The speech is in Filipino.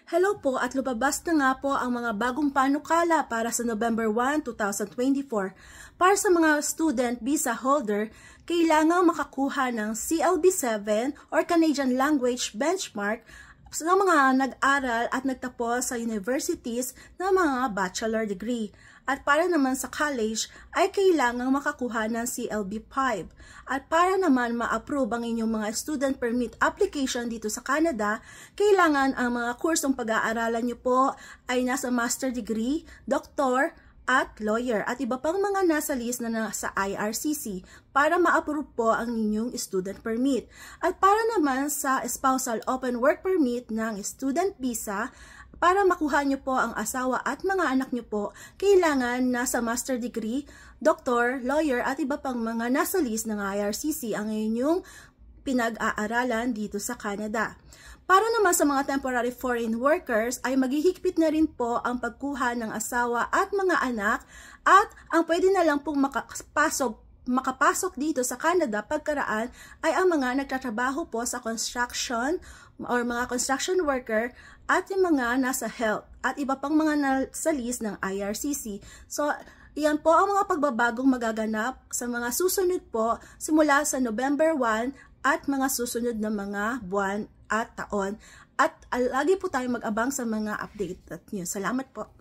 Hello po at lumabas na nga po ang mga bagong panukala para sa November 1, 2024. Para sa mga student visa holder, kailangang makakuha ng CLB-7 or Canadian Language Benchmark sa mga nag-aral at nagtapos sa universities ng mga bachelor degree. At para naman sa college ay kailangang makakuha ng CLB-5. At para naman ma-approve ang inyong mga student permit application dito sa Canada, kailangan ang mga kursong pag-aaralan nyo po ay nasa master degree, doctor, at lawyer at iba pang mga nasa list na nasa IRCC para ma-approve po ang inyong student permit. At para naman sa spousal open work permit ng student visa, para makuha nyo po ang asawa at mga anak nyo po, kailangan nasa master degree, doctor, lawyer at iba pang mga nasa list ng IRCC ang inyong pinag-aaralan dito sa Canada. Para naman sa mga temporary foreign workers ay maghihigpit na rin po ang pagkuha ng asawa at mga anak at ang pwede na lang pong makapasok dito sa Canada pagkaraan ay ang mga nagtatrabaho po sa construction or mga construction worker at yung mga nasa health at iba pang mga nasa list ng IRCC. So, iyan po ang mga pagbabagong magaganap sa mga susunod po simula sa November 1 at mga susunod na mga buwan at taon. At lagi po tayo mag-abang sa mga update at news. Salamat po.